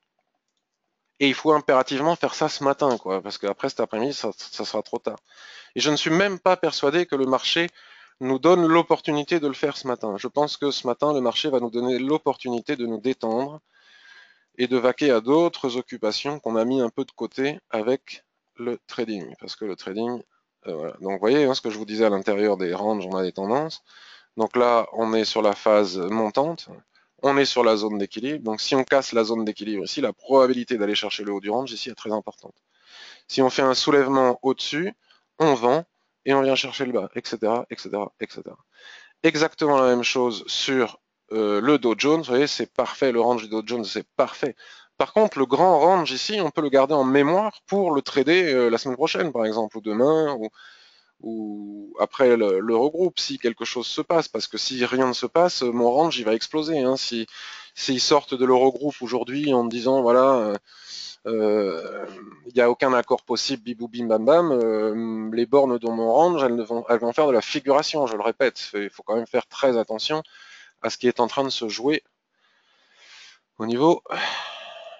et il faut impérativement faire ça ce matin, quoi, parce qu'après cet après-midi, ça sera trop tard. Et je ne suis même pas persuadé que le marché nous donne l'opportunité de le faire ce matin. Je pense que ce matin, le marché va nous donner l'opportunité de nous détendre et de vaquer à d'autres occupations qu'on a mis un peu de côté avec le trading. Parce que le trading, voilà. Donc vous voyez, hein, ce que je vous disais à l'intérieur des ranges, on a des tendances. Donc là, on est sur la phase montante. On est sur la zone d'équilibre. Donc si on casse la zone d'équilibre ici, la probabilité d'aller chercher le haut du range ici est très importante. Si on fait un soulèvement au-dessus, on vend et on vient chercher le bas, etc., etc., etc. Exactement la même chose sur le Dow Jones. Vous voyez, c'est parfait. Le range du Dow Jones, c'est parfait. Par contre, le grand range ici, on peut le garder en mémoire pour le trader la semaine prochaine, par exemple, ou demain, ou après l'Eurogroupe, si quelque chose se passe. Parce que si rien ne se passe, mon range, il va exploser. Hein. S'ils sortent de l'Eurogroupe aujourd'hui en me disant, voilà, il n'y a aucun accord possible, bibou bim bam bam, les bornes dans mon range, elles vont faire de la figuration, je le répète. Il faut quand même faire très attention à ce qui est en train de se jouer au niveau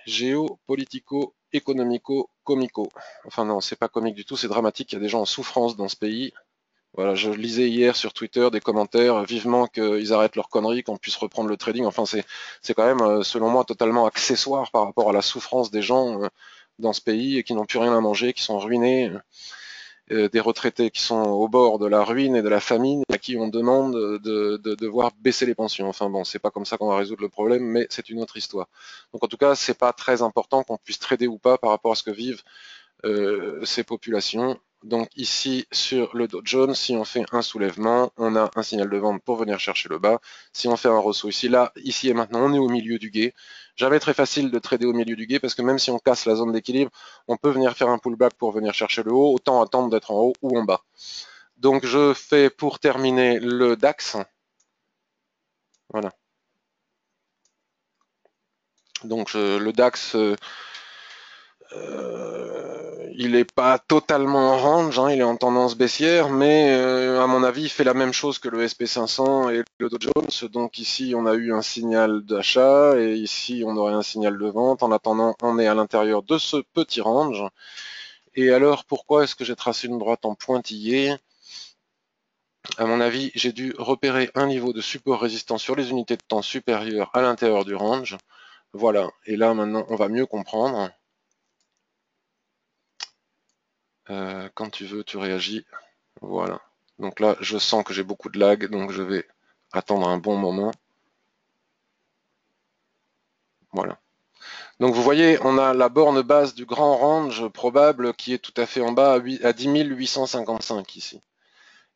géopolitico, économico, comico. Enfin non, c'est pas comique du tout, c'est dramatique, il y a des gens en souffrance dans ce pays. Voilà, je lisais hier sur Twitter des commentaires, vivement qu'ils arrêtent leurs conneries, qu'on puisse reprendre le trading. Enfin, c'est quand même, selon moi, totalement accessoire par rapport à la souffrance des gens dans ce pays et qui n'ont plus rien à manger, qui sont ruinés, des retraités qui sont au bord de la ruine et de la famine, à qui on demande de devoir baisser les pensions. Enfin bon, c'est pas comme ça qu'on va résoudre le problème, mais c'est une autre histoire. Donc en tout cas, c'est pas très important qu'on puisse trader ou pas par rapport à ce que vivent ces populations. Donc ici sur le Dow Jones, si on fait un soulèvement, on a un signal de vente pour venir chercher le bas. Si on fait un ressaut ici, là, ici et maintenant, on est au milieu du gué. Jamais très facile de trader au milieu du gué parce que même si on casse la zone d'équilibre, on peut venir faire un pullback pour venir chercher le haut, autant attendre d'être en haut ou en bas. Donc je fais pour terminer le DAX. Voilà. Donc le DAX, il n'est pas totalement en range, hein, il est en tendance baissière, mais à mon avis, il fait la même chose que le SP500 et le Dow Jones. Donc ici, on a eu un signal d'achat et ici, on aurait un signal de vente. En attendant, on est à l'intérieur de ce petit range. Et alors, pourquoi est-ce que j'ai tracé une droite en pointillé? À mon avis, j'ai dû repérer un niveau de support résistant sur les unités de temps supérieures à l'intérieur du range. Voilà, et là maintenant, on va mieux comprendre. Quand tu veux, tu réagis. Voilà. Donc là, je sens que j'ai beaucoup de lag, donc je vais attendre un bon moment. Voilà. Donc vous voyez, on a la borne basse du grand range probable qui est tout à fait en bas à 10 855 ici.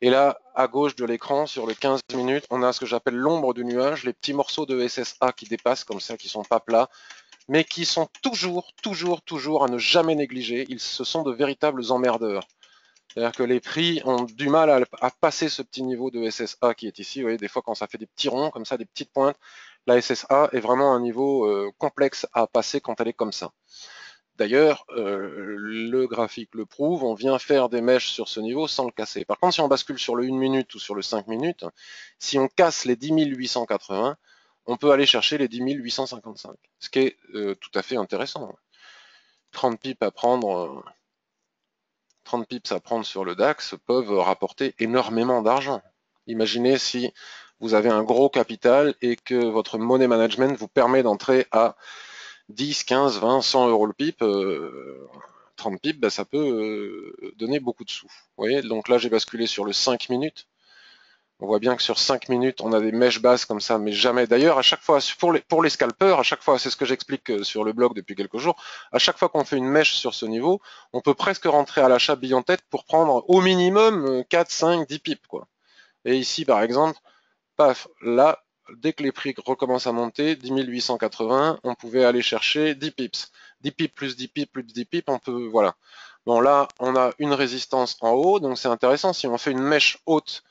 Et là, à gauche de l'écran, sur les 15 minutes, on a ce que j'appelle l'ombre du nuage, les petits morceaux de SSA qui dépassent comme ça, qui sont pas plats, mais qui sont toujours à ne jamais négliger. Ce sont de véritables emmerdeurs. C'est-à-dire que les prix ont du mal à passer ce petit niveau de SSA qui est ici. Vous voyez, des fois quand ça fait des petits ronds comme ça, des petites pointes, la SSA est vraiment un niveau complexe à passer quand elle est comme ça. D'ailleurs, le graphique le prouve, on vient faire des mèches sur ce niveau sans le casser. Par contre, si on bascule sur le 1 minute ou sur le 5 minutes, si on casse les 10 880, on peut aller chercher les 10 855, ce qui est tout à fait intéressant. 30 pips à prendre, 30 pips à prendre sur le DAX peuvent rapporter énormément d'argent. Imaginez si vous avez un gros capital et que votre money management vous permet d'entrer à 10, 15, 20, 100 euros le pip. 30 pips, ben, ça peut donner beaucoup de sous. Vous voyez, donc là j'ai basculé sur le 5 minutes. On voit bien que sur 5 minutes, on a des mèches basses comme ça, mais jamais. D'ailleurs, à chaque fois, pour les scalpers, à chaque fois, c'est ce que j'explique sur le blog depuis quelques jours, à chaque fois qu'on fait une mèche sur ce niveau, on peut presque rentrer à l'achat bille en tête pour prendre au minimum 4, 5, 10 pips, quoi. Et ici, par exemple, paf, là, dès que les prix recommencent à monter, 10 880, on pouvait aller chercher 10 pips. 10 pips plus 10 pips plus 10 pips, on peut, voilà. Bon, là, on a une résistance en haut, donc c'est intéressant. Si on fait une mèche haute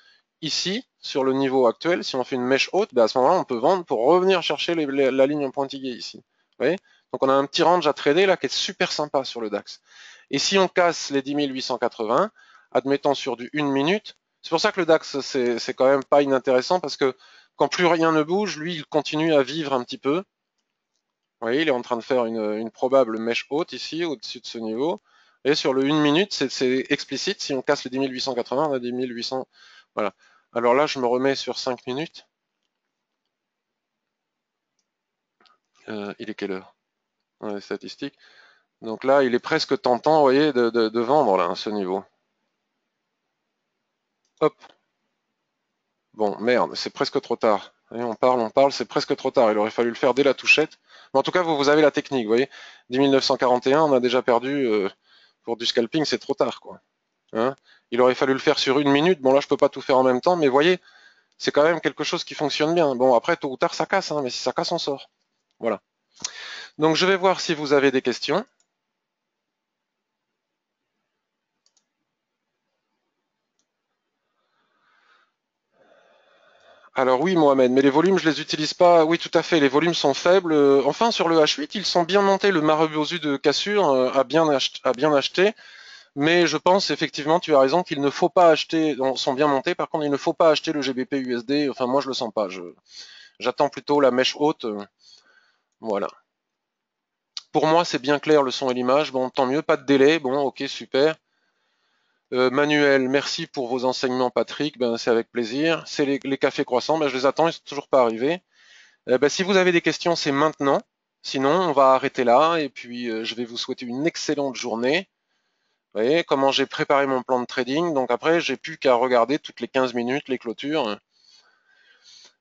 ici, sur le niveau actuel, si on fait une mèche haute, ben à ce moment-là, on peut vendre pour revenir chercher la ligne en pointillé ici. Vous voyez? Donc on a un petit range à trader là qui est super sympa sur le DAX. Et si on casse les 10 880, admettons sur du 1 minute, c'est pour ça que le DAX, c'est quand même pas inintéressant parce que quand plus rien ne bouge, lui, il continue à vivre un petit peu. Vous voyez, il est en train de faire une probable mèche haute ici, au-dessus de ce niveau. Et sur le 1 minute, c'est explicite. Si on casse les 10 880, on a 10 800. Voilà. Alors là, je me remets sur 5 minutes. Il est quelle heure? Les statistiques. Donc là, il est presque tentant, vous voyez, de vendre là, à ce niveau. Hop. Bon, merde, c'est presque trop tard. Voyez, on parle, c'est presque trop tard. Il aurait fallu le faire dès la touchette. Mais en tout cas, vous avez la technique, vous voyez. 10 941, on a déjà perdu. Pour du scalping, c'est trop tard, quoi. Hein, il aurait fallu le faire sur 1 minute. Bon, là, je peux pas tout faire en même temps, mais vous voyez, c'est quand même quelque chose qui fonctionne bien. Bon, après, tôt ou tard, ça casse, hein, mais si ça casse, on sort. Voilà. Donc, je vais voir si vous avez des questions. Alors oui, Mohamed, mais les volumes, je les utilise pas. Oui, tout à fait, les volumes sont faibles. Enfin, sur le H8, ils sont bien montés. Le Marabosu de Cassure a bien acheté. Mais je pense effectivement, tu as raison, qu'il ne faut pas acheter, sont bien montés, par contre, il ne faut pas acheter le GBP USD, enfin moi je le sens pas, j'attends plutôt la mèche haute, voilà. Pour moi c'est bien clair le son et l'image, bon tant mieux, pas de délai, bon ok super. Manuel, merci pour vos enseignements Patrick, ben, c'est avec plaisir. C'est les cafés croissants, ben, je les attends, ils sont toujours pas arrivés. Ben, si vous avez des questions, c'est maintenant, sinon on va arrêter là, et puis je vais vous souhaiter une excellente journée. Vous voyez comment j'ai préparé mon plan de trading. Donc après, j'ai plus qu'à regarder toutes les 15 minutes les clôtures.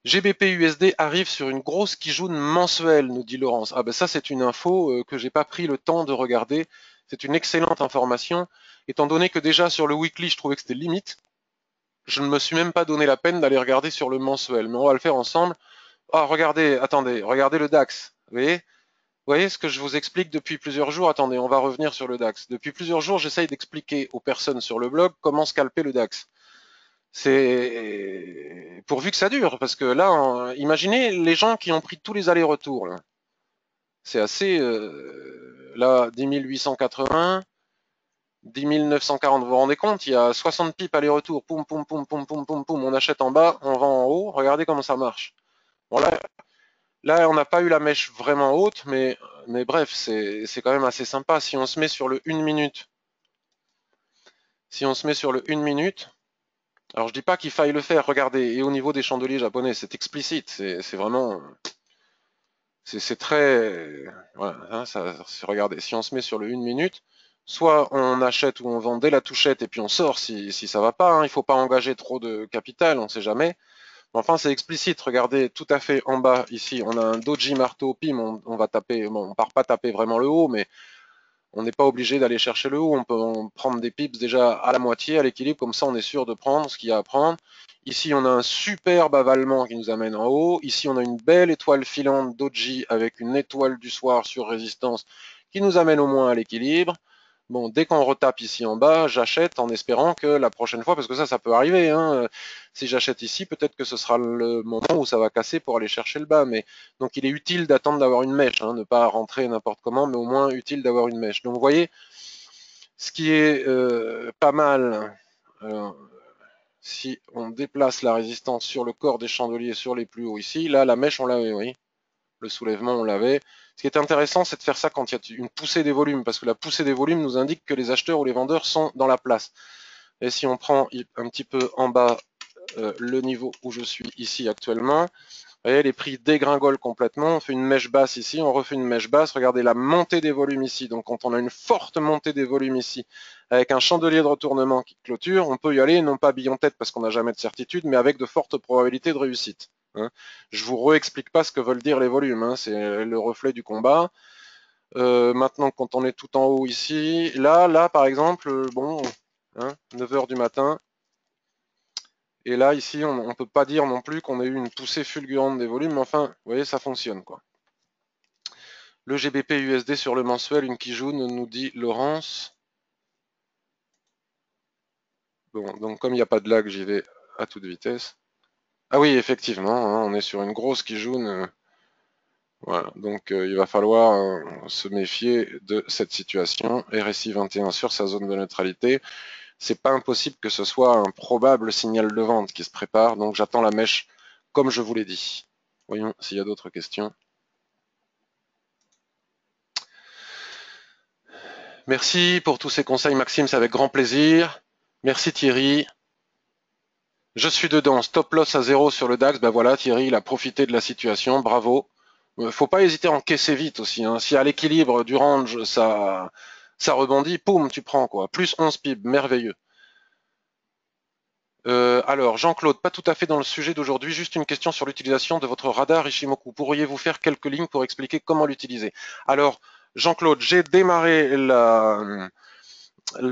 GBP USD arrive sur une grosse quijoune mensuelle, nous dit Laurence. Ah ben ça, c'est une info que j'ai pas pris le temps de regarder. C'est une excellente information, étant donné que déjà sur le weekly, je trouvais que c'était limite. Je ne me suis même pas donné la peine d'aller regarder sur le mensuel, mais on va le faire ensemble. Ah, regardez, attendez, regardez le DAX. Vous voyez ce que je vous explique depuis plusieurs jours? Attendez, on va revenir sur le DAX. Depuis plusieurs jours, j'essaye d'expliquer aux personnes sur le blog comment scalper le DAX. C'est pourvu que ça dure, parce que là, imaginez les gens qui ont pris tous les allers-retours. C'est assez. Là, 10 880, 10 940. Vous vous rendez compte? Il y a 60 pips aller-retour. Poum, poum, poum, poum, poum, poum, poum. On achète en bas, on vend en haut. Regardez comment ça marche. Bon, là, on n'a pas eu la mèche vraiment haute, mais bref, c'est quand même assez sympa. Si on se met sur le 1 minute, si on se met sur le 1 minute, alors je dis pas qu'il faille le faire, regardez, et au niveau des chandeliers japonais, c'est explicite, c'est vraiment, c'est très, voilà, hein, regardez, si on se met sur le 1 minute, soit on achète ou on vend dès la touchette et puis on sort si ça va pas, hein, il faut pas engager trop de capital, on sait jamais. Enfin, c'est explicite. Regardez, tout à fait en bas, ici, on a un doji marteau pim. On va taper, bon, on part pas taper vraiment le haut, mais on n'est pas obligé d'aller chercher le haut. On peut prendre des pips déjà à la moitié, à l'équilibre. Comme ça, on est sûr de prendre ce qu'il y a à prendre. Ici, on a un superbe avalement qui nous amène en haut. Ici, on a une belle étoile filante doji avec une étoile du soir sur résistance qui nous amène au moins à l'équilibre. Bon, dès qu'on retape ici en bas, j'achète en espérant que la prochaine fois, parce que ça peut arriver, hein, si j'achète ici, peut-être que ce sera le moment où ça va casser pour aller chercher le bas. Mais donc il est utile d'attendre d'avoir une mèche, hein, ne pas rentrer n'importe comment, mais au moins utile d'avoir une mèche. Donc vous voyez, ce qui est pas mal, euh, si on déplace la résistance sur le corps des chandeliers sur les plus hauts ici, là la mèche on l'a, oui. Le soulèvement, on l'avait. Ce qui est intéressant, c'est de faire ça quand il y a une poussée des volumes, parce que la poussée des volumes nous indique que les acheteurs ou les vendeurs sont dans la place. Et si on prend un petit peu en bas le niveau où je suis ici actuellement, vous voyez, les prix dégringolent complètement. On fait une mèche basse ici, on refait une mèche basse. Regardez la montée des volumes ici. Donc, quand on a une forte montée des volumes ici, avec un chandelier de retournement qui clôture, on peut y aller, non pas bille en tête parce qu'on n'a jamais de certitude, mais avec de fortes probabilités de réussite. Hein. Je vous réexplique pas ce que veulent dire les volumes. Hein. C'est le reflet du combat. Maintenant, quand on est tout en haut ici, là, par exemple, bon, hein, 9 h du matin, et là, ici, on ne peut pas dire non plus qu'on ait eu une poussée fulgurante des volumes, mais enfin, vous voyez, ça fonctionne, quoi. Le GBP USD sur le mensuel, une qui jaune, nous dit Laurence. Bon, donc comme il n'y a pas de lag, j'y vais à toute vitesse. Ah oui, effectivement, hein, on est sur une grosse qui jaune. Voilà, donc il va falloir se méfier de cette situation. RSI 21 sur sa zone de neutralité. C'est pas impossible que ce soit un probable signal de vente qui se prépare, donc j'attends la mèche comme je vous l'ai dit. Voyons s'il y a d'autres questions. Merci pour tous ces conseils, Maxime, c'est avec grand plaisir. Merci Thierry. Je suis dedans, stop loss à 0 sur le DAX. Ben voilà, Thierry, il a profité de la situation, bravo. Faut pas hésiter à encaisser vite aussi. Hein. Si à l'équilibre du range, ça rebondit, poum, tu prends quoi. Plus 11 pips, merveilleux. Alors, Jean-Claude, pas tout à fait dans le sujet d'aujourd'hui, juste une question sur l'utilisation de votre radar Ishimoku. Pourriez-vous faire quelques lignes pour expliquer comment l'utiliser? Alors, Jean-Claude, j'ai démarré le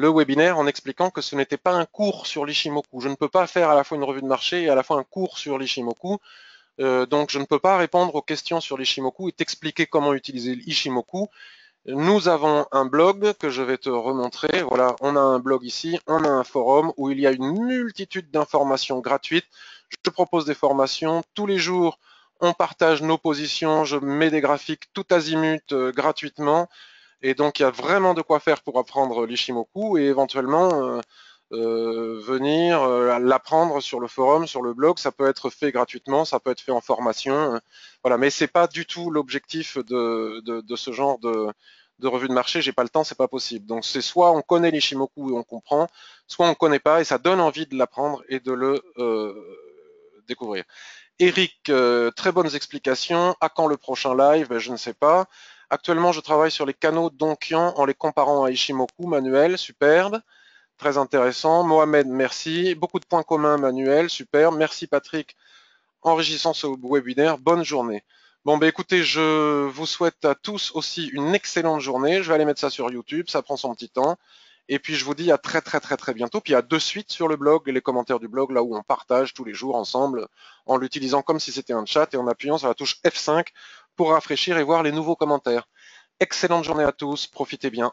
webinaire en expliquant que ce n'était pas un cours sur l'Ishimoku. Je ne peux pas faire à la fois une revue de marché et à la fois un cours sur l'Ishimoku. Donc, je ne peux pas répondre aux questions sur l'Ishimoku et t'expliquer comment utiliser l'Ishimoku. Nous avons un blog que je vais te remontrer. Voilà, on a un blog ici, on a un forum où il y a une multitude d'informations gratuites. Je propose des formations tous les jours. On partage nos positions, je mets des graphiques tout azimut gratuitement. Et donc, il y a vraiment de quoi faire pour apprendre l'Ishimoku et éventuellement venir l'apprendre sur le forum, sur le blog. Ça peut être fait gratuitement, ça peut être fait en formation. Voilà, mais c'est pas du tout l'objectif de ce genre de revue de marché. J'ai pas le temps, c'est pas possible. Donc, c'est soit on connaît l'Ishimoku et on comprend, soit on connaît pas et ça donne envie de l'apprendre et de le découvrir. Eric, très bonnes explications. À quand le prochain live? Ben, je ne sais pas. Actuellement, je travaille sur les canaux Donkian en les comparant à Ishimoku, Manuel, superbe, très intéressant. Mohamed, merci. Beaucoup de points communs, Manuel, super. Merci Patrick, enrichissant ce webinaire. Bonne journée. Bon, ben écoutez, je vous souhaite à tous aussi une excellente journée. Je vais aller mettre ça sur YouTube, ça prend son petit temps. Et puis je vous dis à très bientôt. Puis à de suite sur le blog, les commentaires du blog, là où on partage tous les jours ensemble, en l'utilisant comme si c'était un chat et en appuyant sur la touche F5 pour rafraîchir et voir les nouveaux commentaires. Excellente journée à tous, profitez bien.